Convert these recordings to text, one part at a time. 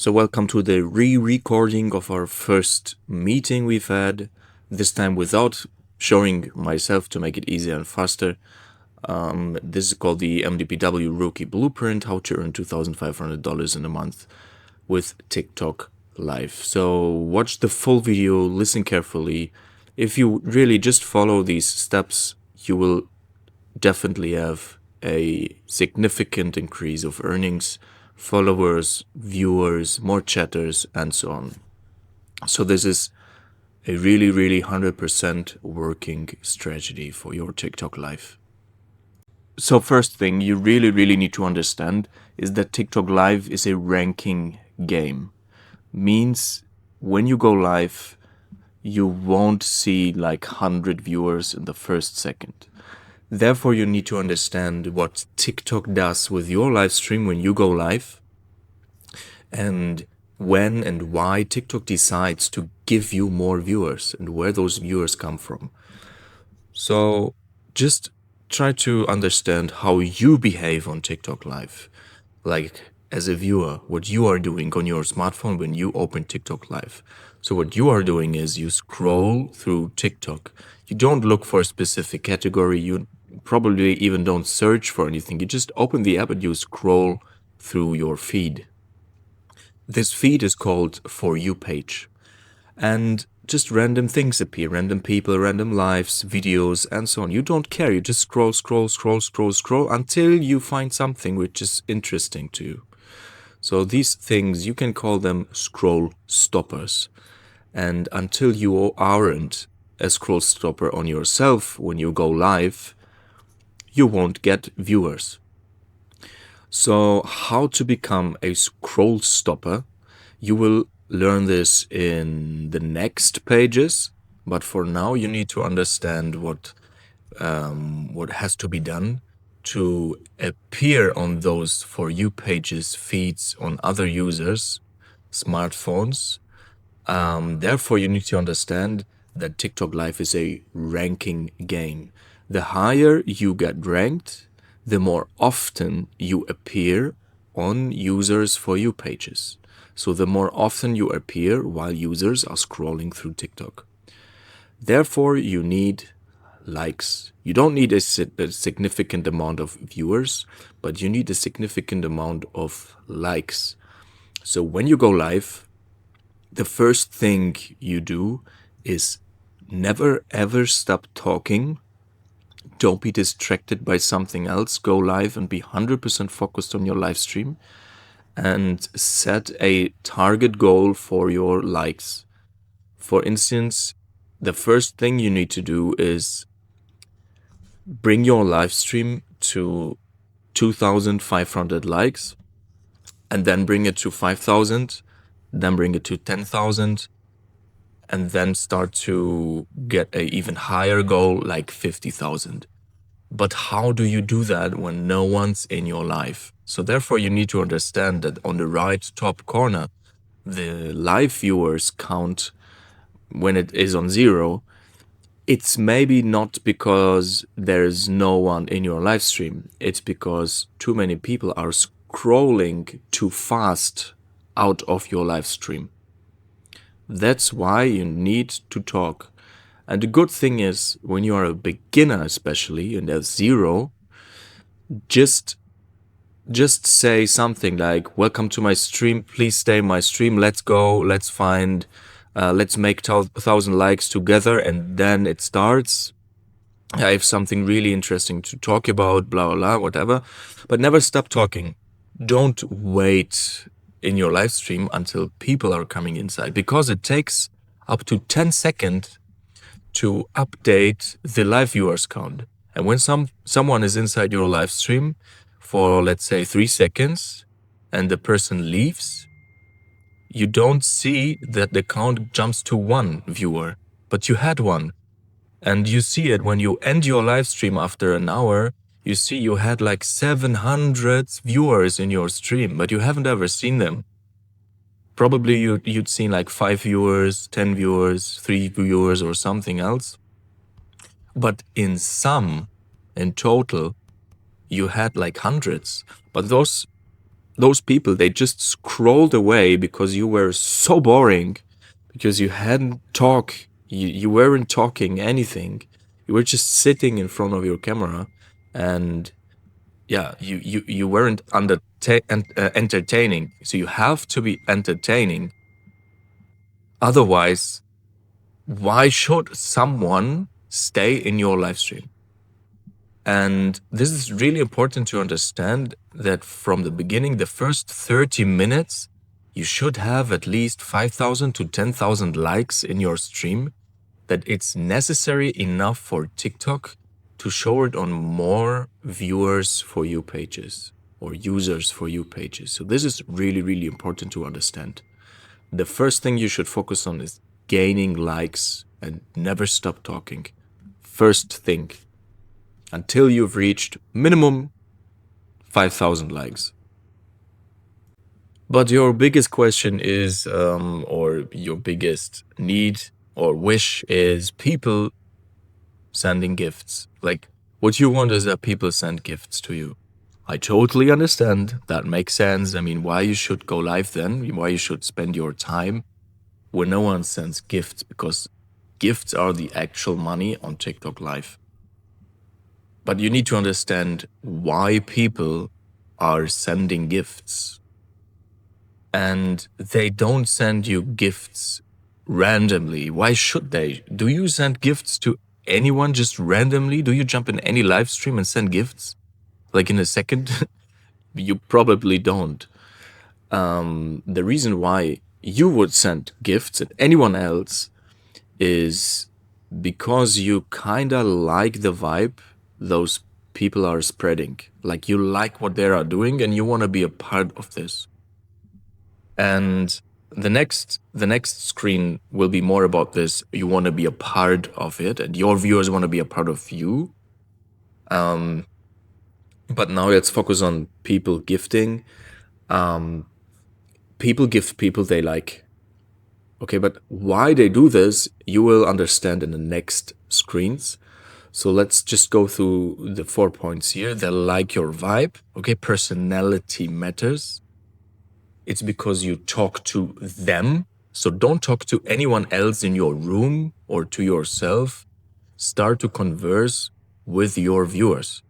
So, welcome to the re-recording of our first meeting we've had, this time without showing myself to make it easier and faster. This is called the MDPW Rookie Blueprint, how to earn $2,500 in a month with TikTok Live. So, watch the full video, listen carefully. If you really just follow these steps, you will definitely have a significant increase of earnings, followers, viewers, more chatters, and so on. So this is a really 100% working strategy for your TikTok Live. So first thing you really need to understand is that TikTok Live is a ranking game. Means when you go live, you won't see like 100 viewers in the first second. Therefore, you need to understand what TikTok does with your live stream when you go live, and when and why TikTok decides to give you more viewers and where those viewers come from. So just try to understand how you behave on TikTok Live. Like as a viewer, what you are doing on your smartphone when you open TikTok Live. So what you are doing is you scroll through TikTok. You don't look for a specific category. You probably even don't search for anything. You just open the app and you scroll through your feed. This feed is called For You page. And just random things appear, random people, random lives, videos, and so on. You don't care. You just scroll until you find something which is interesting to you. So these things, you can call them scroll stoppers. And until you aren't a scroll stopper on yourself when you go live, you won't get viewers. So how to become a scroll stopper, you will learn this in the next pages, but for now you need to understand what has to be done to appear on those For You pages feeds on other users' smartphones. Therefore, you need to understand that TikTok Live is a ranking game. The higher you get ranked, the more often you appear on users' For You pages. So the more often you appear while users are scrolling through TikTok. Therefore, you need likes. You don't need a significant amount of viewers, but you need a significant amount of likes. So when you go live, the first thing you do is never ever stop talking. Don't be distracted by something else. Go live and be 100% focused on your live stream and set a target goal for your likes. For instance, the first thing you need to do is bring your live stream to 2,500 likes, and then bring it to 5,000, then bring it to 10,000, and then start to get a even higher goal like 50,000. But how do you do that when no one's in your life? So therefore, you need to understand that on the right top corner, the live viewers count when it is on 0. It's maybe not because there's no one in your live stream. It's because too many people are scrolling too fast out of your live stream. That's why you need to talk. And the good thing is, when you are a beginner especially, and there's 0, just say something like, welcome to my stream, please stay in my stream, let's go, let's find, let's make 1,000 likes together, and then it starts. I have something really interesting to talk about, blah, blah, blah, whatever. But never stop talking. Don't wait in your live stream until people are coming inside, because it takes up to 10 seconds to update the live viewers count. And when someone is inside your live stream for, let's say, 3 seconds, and the person leaves, you don't see that the count jumps to 1 viewer, but you had 1. And you see it when you end your live stream after an hour. You see you had like 700 viewers in your stream, but you haven't ever seen them. Probably you'd seen like 5 viewers, 10 viewers, 3 viewers, or something else. But in total, you had like hundreds. But those those people, they just scrolled away because you were so boring, because you hadn't talk, you weren't talking anything. You were just sitting in front of your camera, and yeah, you weren't entertaining. So you have to be entertaining. Otherwise, why should someone stay in your live stream? And this is really important to understand that from the beginning, the first 30 minutes, you should have at least 5,000 to 10,000 likes in your stream, that it's necessary enough for TikTok to show it on more viewers for you pages or users for you pages. So this is really, really important to understand. The first thing you should focus on is gaining likes and never stop talking. First thing, until you've reached minimum 5,000 likes. But your biggest question is, or your biggest need or wish is people sending gifts. Like, what you want is that people send gifts to you. I totally understand. That makes sense. I mean, why you should go live then? Why you should spend your time where no one sends gifts? Because gifts are the actual money on TikTok Live. But you need to understand why people are sending gifts. And they don't send you gifts randomly. Why should they? Do you send gifts to anyone just randomly? Do you jump in any live stream and send gifts? Like in a second? You probably don't. The reason why you would send gifts and anyone else is because you kind of like the vibe those people are spreading. Like you like what they are doing and you want to be a part of this. And the next screen will be more about this. You want to be a part of it, and your viewers want to be a part of you. But now let's focus on people gifting. People gift people they like. Okay, but why they do this, you will understand in the next screens. So let's just go through the 4 points here. They like your vibe. Okay, personality matters. It's because you talk to them. So don't talk to anyone else in your room or to yourself. Start to converse with your viewers.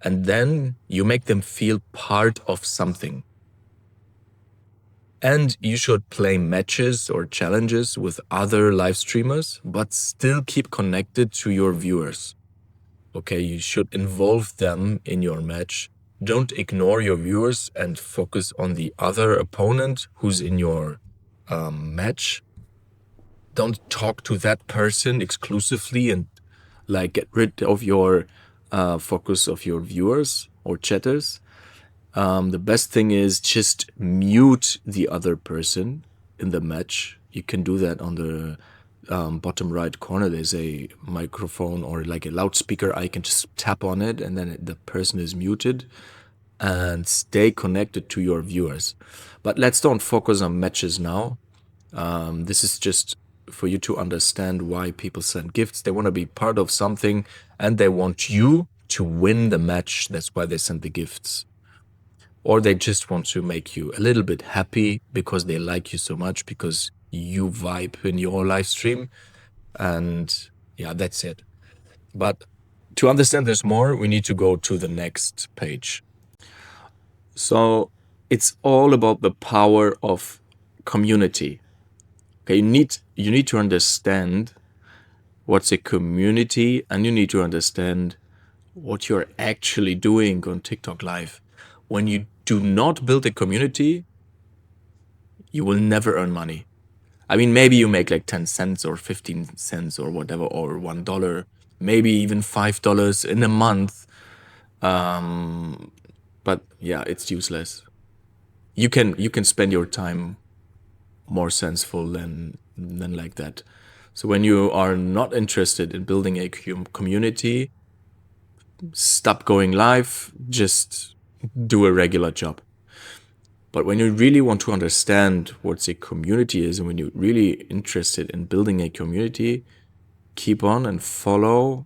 And then you make them feel part of something. And you should play matches or challenges with other live streamers, but still keep connected to your viewers. Okay, you should involve them in your match. Don't ignore your viewers and focus on the other opponent who's in your match. Don't talk to that person exclusively and like get rid of your focus of your viewers or chatters. The best thing is just mute the other person in the match. You can do that on the bottom right corner. There's a microphone or like a loudspeaker. I can just tap on it and then the person is muted, and stay connected to your viewers. But let's don't focus on matches now. This is just for you to understand why people send gifts. They want to be part of something and they want you to win the match. That's why they send the gifts. Or they just want to make you a little bit happy because they like you so much, because you vibe in your live stream. And yeah, that's it. But to understand this more, we need to go to the next page. So it's all about the power of community. Okay, you need to understand what's a community, and you need to understand what you're actually doing on TikTok Live. When you do not build a community, you will never earn money. I mean, maybe you make like 10 cents or 15 cents or whatever, or $1, maybe even $5 in a month. But yeah, it's useless. You can spend your time more senseful than like that. So when you are not interested in building a community, stop going live, just do a regular job. But when you really want to understand what a community is, and when you're really interested in building a community, keep on and follow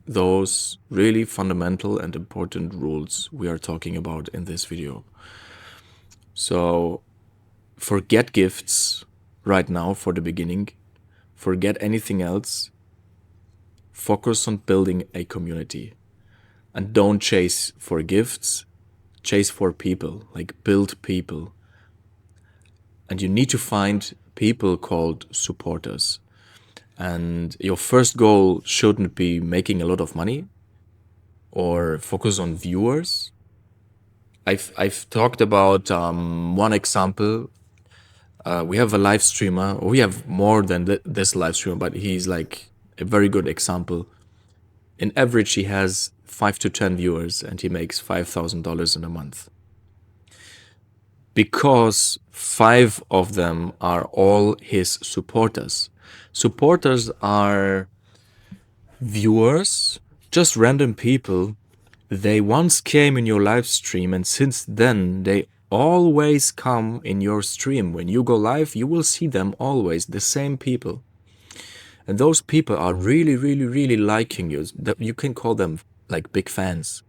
those really fundamental and important rules we are talking about in this video. So forget gifts right now for the beginning. Forget anything else. Focus on building a community. And don't chase for gifts, chase for people, like build people. And you need to find people called supporters. And your first goal shouldn't be making a lot of money or focus on viewers. I've talked about one example. We have a live streamer, or we have more than this live streamer, but he's like a very good example. In average, he has 5 to 10 viewers and he makes $5,000 in a month. Because 5 of them are all his supporters. Supporters are viewers, just random people. They once came in your live stream, and since then, they always come in your stream. When you go live, you will see them always, the same people. And those people are really, really, really liking you. You can call them like big fans.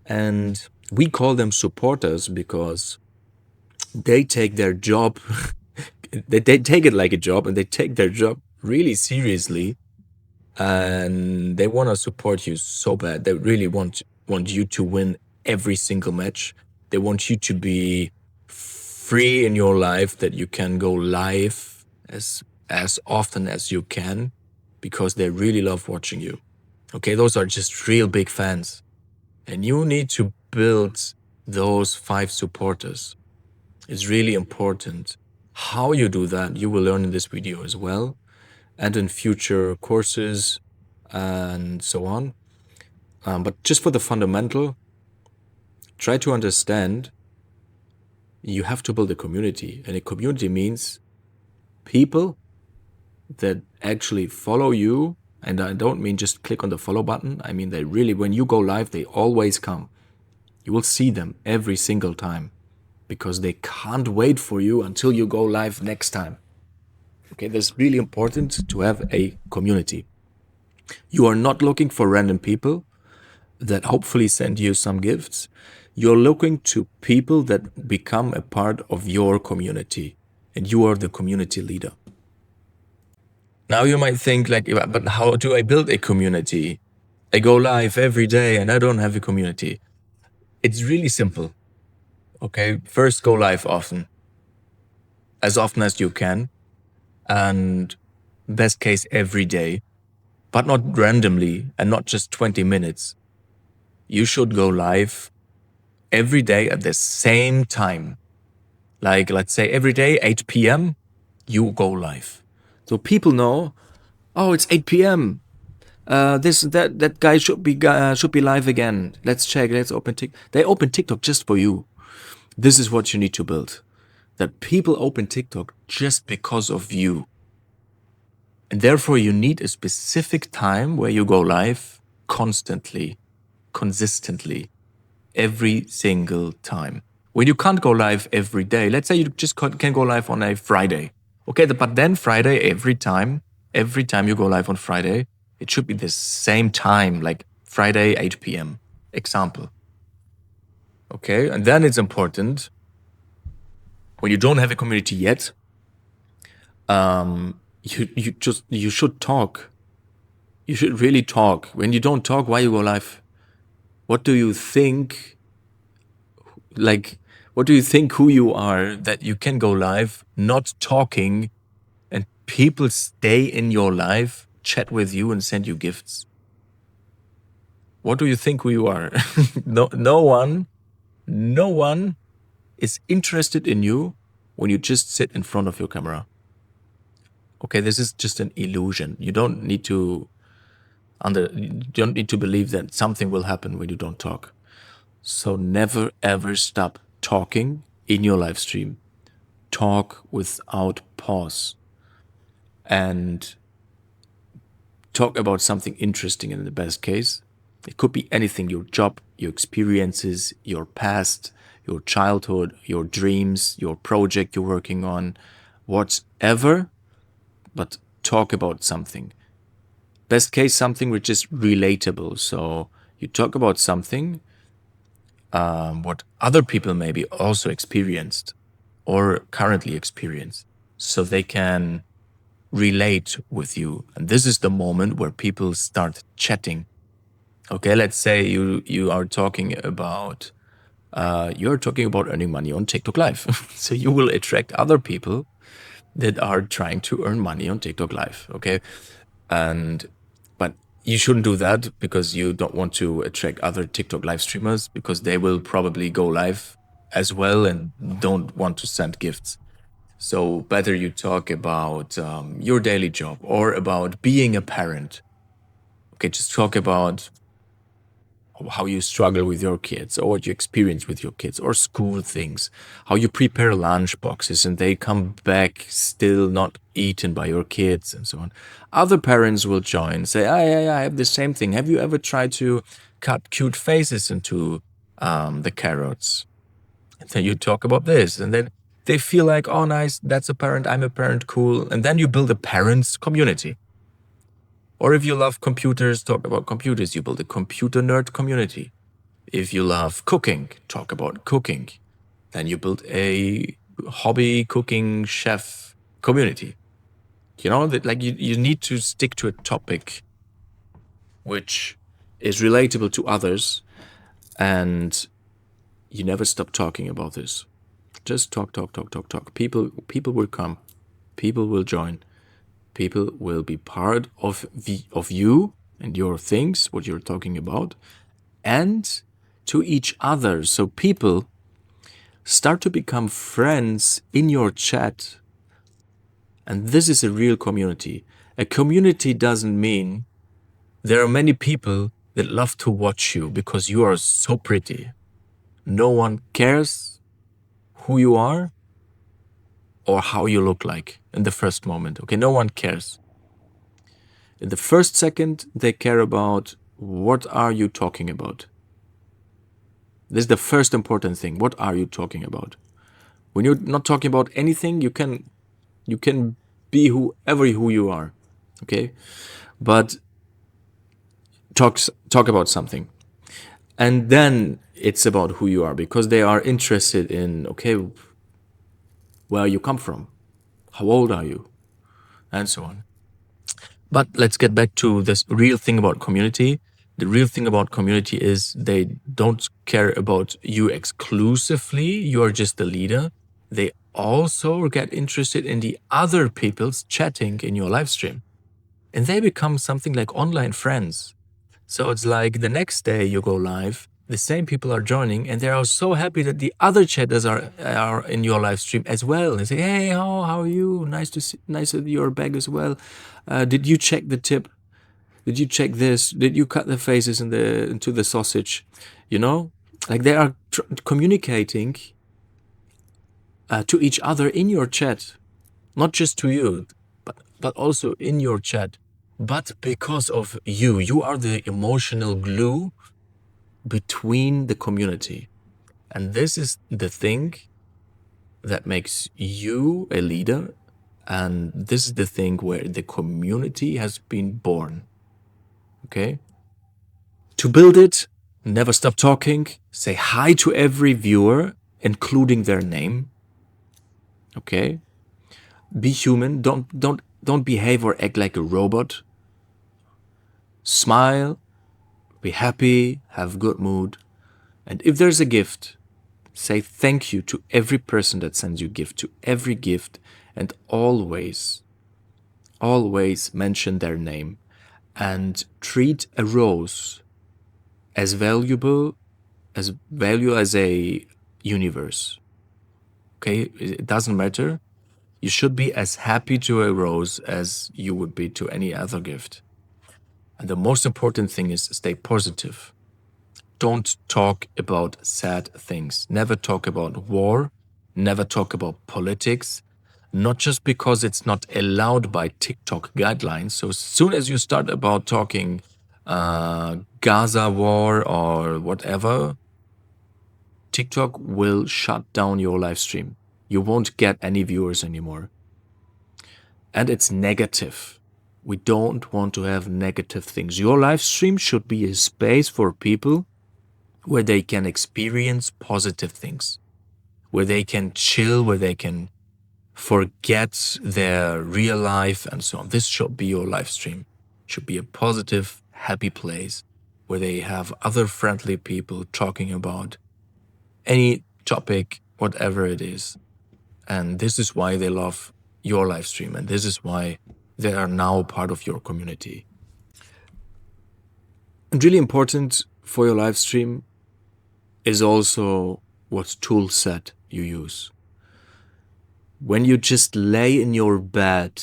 And we call them supporters because they take their job, they take it like a job, and they take their job really seriously. And they want to support you so bad. They really want you to win every single match. They want you to be free in your life, that you can go live as often as you can, because they really love watching you. Okay, those are just real big fans. And you need to build those 5 supporters. It's really important. How you do that, you will learn in this video as well, and in future courses and so on. But just for the fundamental, try to understand you have to build a community. And a community means people that actually follow you. And I don't mean just click on the follow button. I mean, they really, when you go live, they always come. You will see them every single time because they can't wait for you until you go live next time. Okay, that's really important to have a community. You are not looking for random people that hopefully send you some gifts. You're looking to people that become a part of your community, and you are the community leader. Now you might think like, but how do I build a community? I go live every day and I don't have a community. It's really simple. Okay, first go live often, as often as you can, and best case every day, but not randomly and not just 20 minutes. You should go live every day at the same time. Like, let's say every day, 8 p.m., you go live. So people know, oh, it's 8 p.m. That guy should be live again. Let's check. Let's open TikTok. They open TikTok just for you. This is what you need to build. That people open TikTok just because of you. And therefore, you need a specific time where you go live constantly, consistently, every single time. When you can't go live every day, let's say you just can go live on a Friday. Okay, but then Friday, every time you go live on Friday, it should be the same time, like Friday, 8 p.m. Example. Okay, and then it's important, when you don't have a community yet, you should talk. You should really talk. When you don't talk, why you go live? What do you think? Like, what do you think who you are that you can go live not talking and people stay in your life, chat with you and send you gifts? What do you think who you are? No one is interested in you when you just sit in front of your camera. Okay, this is just an illusion. You don't need to believe that something will happen when you don't talk. So never ever stop talking in your live stream. Talk without pause. And talk about something interesting in the best case. It could be anything, your job, your experiences, your past, your childhood, your dreams, your project you're working on, whatever, but talk about something. Best case, something which is relatable. So you talk about something what other people maybe also experienced or currently experience, so they can relate with you. And this is the moment where people start chatting. Okay, let's say you are talking about you're talking about earning money on TikTok Live. So you will attract other people that are trying to earn money on TikTok Live. Okay, and but you shouldn't do that because you don't want to attract other TikTok live streamers, because they will probably go live as well and don't want to send gifts. So better you talk about your daily job or about being a parent. Okay, just talk about how you struggle with your kids or what you experience with your kids or school things, how you prepare lunch boxes and they come back still not eaten by your kids and so on. Other parents will join, say, I have the same thing. Have you ever tried to cut cute faces into the carrots? And then you talk about this, and then they feel like, oh, nice, that's a parent, I'm a parent, cool. And then you build a parents community. Or if you love computers, talk about computers. You build a computer nerd community. If you love cooking, talk about cooking. Then you build a hobby cooking chef community. You know, that like you need to stick to a topic which is relatable to others, and you never stop talking about this. Just talk, talk, talk, talk, talk. People will come. People will join. People will be part of you and your things, what you're talking about, and to each other. So people start to become friends in your chat. And this is a real community. A community doesn't mean there are many people that love to watch you because you are so pretty. No one cares who you are or how you look like in the first moment. Okay, no one cares. In the first second, they care about what are you talking about. This is the first important thing. What are you talking about? When you're not talking about anything, you can be who you are. Okay? But talk about something. And then it's about who you are, because they are interested in, okay, where you come from, how old are you, and so on. But let's get back to this real thing about community. The real thing about community is they don't care about you exclusively. You are just the leader. They also get interested in the other people's chatting in your live stream. And they become something like online friends. So it's like the next day you go live, the same people are joining, and they are so happy that the other chatters are in your live stream as well. They say, "Hey, how are you? Nice that you're back as well. Did you check the tip? Did you check this? Did you cut the faces into the sausage?" You know, like they are communicating to each other in your chat, not just to you, but also in your chat. But because of you, you are the emotional glue between the community. And this is the thing that makes you a leader. And this is the thing where the community has been born. Okay? To build it, never stop talking. Say hi to every viewer, including their name. Okay? Be human. Don't behave or act like a robot. Smile, be happy, have good mood. And if there's a gift, say thank you to every person that sends you gift, to every gift, and always mention their name and treat a rose as valuable as a universe. Okay, it doesn't matter. You should be as happy to a rose as you would be to any other gift. And the most important thing is stay positive. Don't talk about sad things. Never talk about war. Never talk about politics. Not just because it's not allowed by TikTok guidelines. So as soon as you start about talking Gaza war or whatever, TikTok will shut down your live stream. You won't get any viewers anymore. And it's negative. We don't want to have negative things. Your live stream should be a space for people where they can experience positive things, where they can chill, where they can forget their real life and so on. This should be your live stream. It should be a positive, happy place where they have other friendly people talking about any topic, whatever it is. And this is why they love your live stream. And this is why they are now part of your community. And really important for your live stream is also what tool set you use. When you just lay in your bed,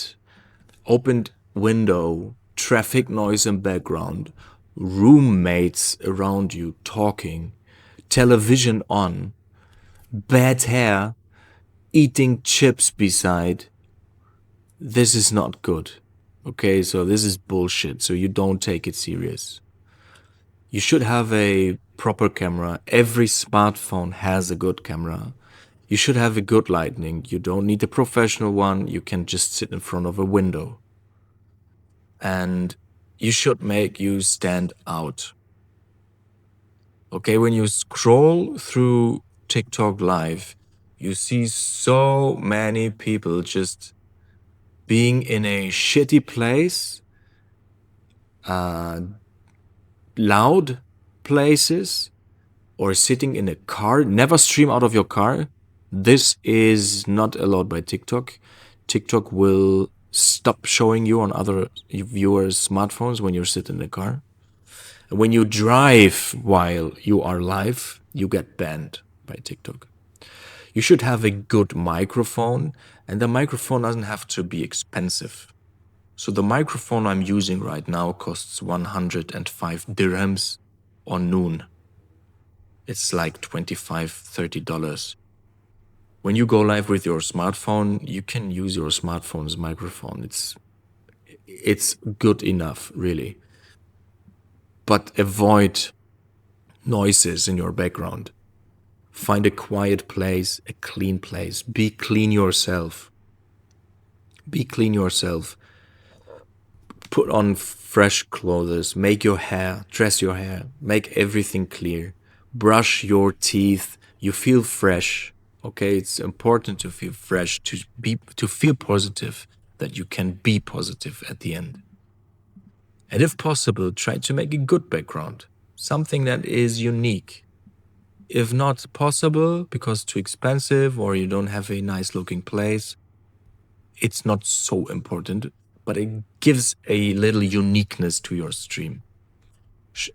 opened window, traffic noise in background, roommates around you talking, television on, bad hair, eating chips beside, this is not good. Okay, so this is bullshit, so you don't take it serious. You should have a proper camera. Every smartphone has a good camera. You should have a good lighting. You don't need a professional one. You can just sit in front of a window. And you should make you stand out. Okay, when you scroll through TikTok Live, you see so many people just being in a shitty place, loud places, or sitting in a car. Never stream out of your car. This is not allowed by TikTok. TikTok will stop showing you on other viewers' smartphones when you're sitting in the car. And when you drive while you are live, you get banned by TikTok. You should have a good microphone, and the microphone doesn't have to be expensive. So the microphone I'm using right now costs 105 dirhams on Noon. It's like $25-30. When you go live with your smartphone, you can use your smartphone's microphone. It's good enough, really. But avoid noises in your background. Find a quiet place, a clean place. Be clean yourself. Be clean yourself. Put on fresh clothes, make your hair, dress your hair, make everything clear. Brush your teeth. You feel fresh. Okay, it's important to feel fresh, to feel positive, that you can be positive at the end. And if possible, try to make a good background, something that is unique. If not possible, because too expensive or you don't have a nice looking place, it's not so important, but it gives a little uniqueness to your stream.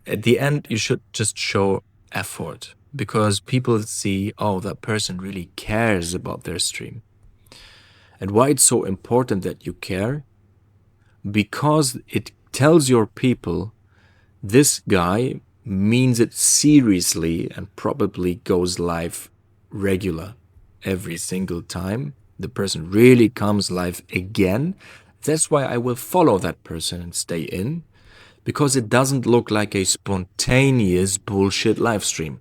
At the end, you should just show effort, because people see, oh, that person really cares about their stream. And why it's so important that you care? Because it tells your people this guy means it seriously and probably goes live regular every single time. The person really comes live again. That's why I will follow that person and stay in, because it doesn't look like a spontaneous bullshit live stream.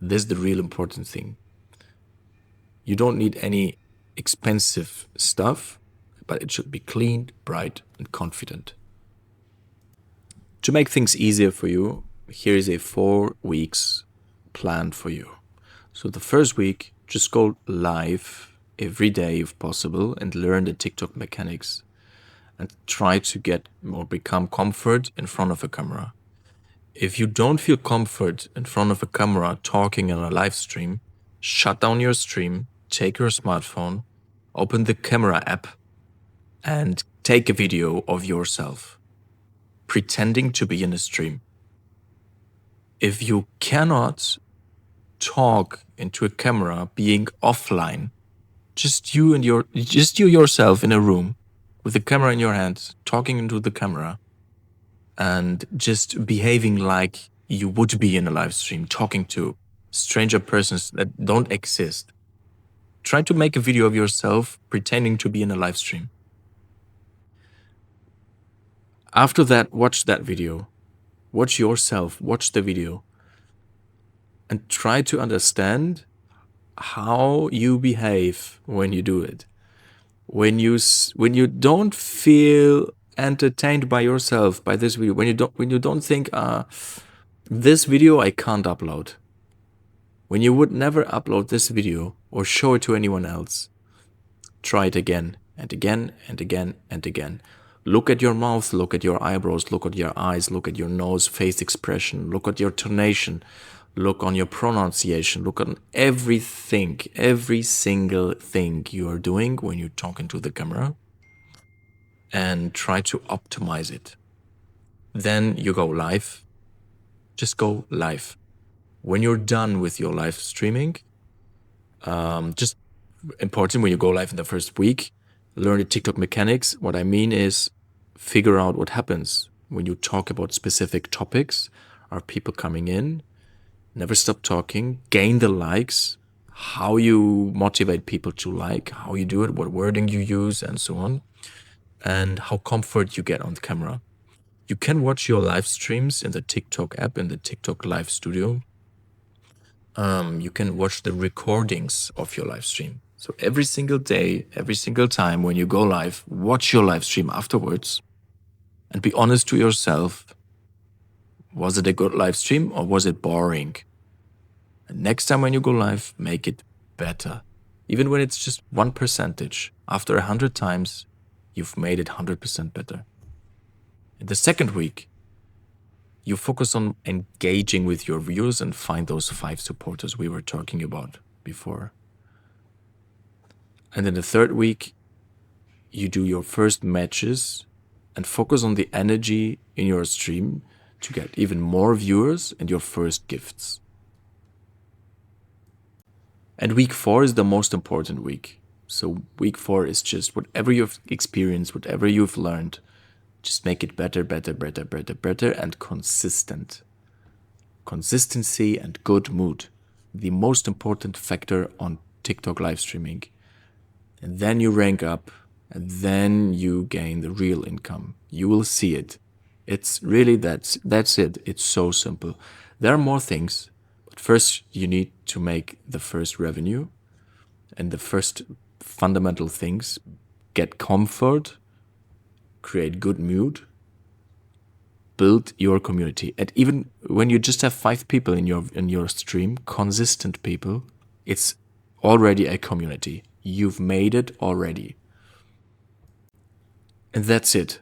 This is the real important thing. You don't need any expensive stuff, but it should be clean, bright, and confident. To make things easier for you, here is a 4 weeks plan for you. So the first week, just go live every day if possible and learn the TikTok mechanics and try to get or become comfort in front of a camera. If you don't feel comfort in front of a camera talking on a live stream, shut down your stream, take your smartphone, open the camera app, and take a video of yourself pretending to be in a stream. If you cannot talk into a camera being offline, just you yourself in a room with the camera in your hand, talking into the camera, and just behaving like you would be in a live stream, talking to stranger persons that don't exist. Try to make a video of yourself pretending to be in a live stream. After that, watch that video. Watch yourself, watch the video, and try to understand how you behave when you do it. When you don't feel entertained by yourself by this video, when you don't think, this video I can't upload, when you would never upload this video or show it to anyone else, try it again and again and again and again. Look at your mouth, look at your eyebrows, look at your eyes, look at your nose, face expression, look at your tonation, look on your pronunciation, look on everything, every single thing you are doing when you're talking to the camera, and try to optimize it. Then you go live. Just go live. When you're done with your live streaming, just important, when you go live in the first week, learn the TikTok mechanics. What I mean is figure out what happens when you talk about specific topics. Are people coming in? Never stop talking. Gain the likes. How you motivate people to like, how you do it, what wording you use, and so on. And how comfort you get on the camera. You can watch your live streams in the TikTok app, in the TikTok live studio. You can watch the recordings of your live stream. So every single day, every single time when you go live, watch your live stream afterwards and be honest to yourself. Was it a good live stream or was it boring? And next time when you go live, make it better. Even when it's just 1%, after 100 times, you've made it 100% better. In the second week, you focus on engaging with your viewers and find those 5 supporters we were talking about before. And in the third week, you do your first matches and focus on the energy in your stream to get even more viewers and your first gifts. And week 4 is the most important week. So week 4 is just whatever you've experienced, whatever you've learned, just make it better, better, better, better, better, and consistent. Consistency and good mood, the most important factor on TikTok live streaming. And then you rank up, and then you gain the real income. You will see it. It's really, that's it. It's so simple. There are more things, but first you need to make the first revenue. And the first fundamental things: get comfort, create good mood, build your community. And even when you just have 5 people in your stream, consistent people, it's already a community. You've made it already. And that's it.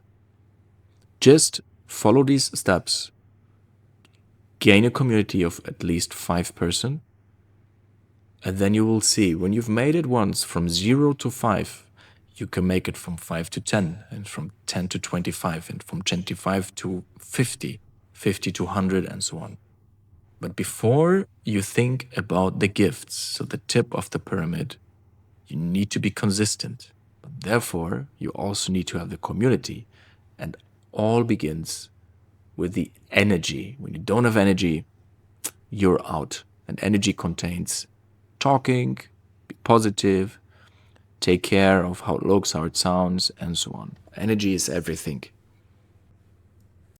Just follow these steps. Gain a community of at least 5 person. And then you will see, when you've made it once from 0 to 5, you can make it from 5 to 10, and from 10 to 25, and from 25 to 50, 50 to 100, and so on. But before you think about the gifts, so the tip of the pyramid, you need to be consistent. But therefore, you also need to have the community. And all begins with the energy. When you don't have energy, you're out. And energy contains talking, be positive, take care of how it looks, how it sounds, and so on. Energy is everything.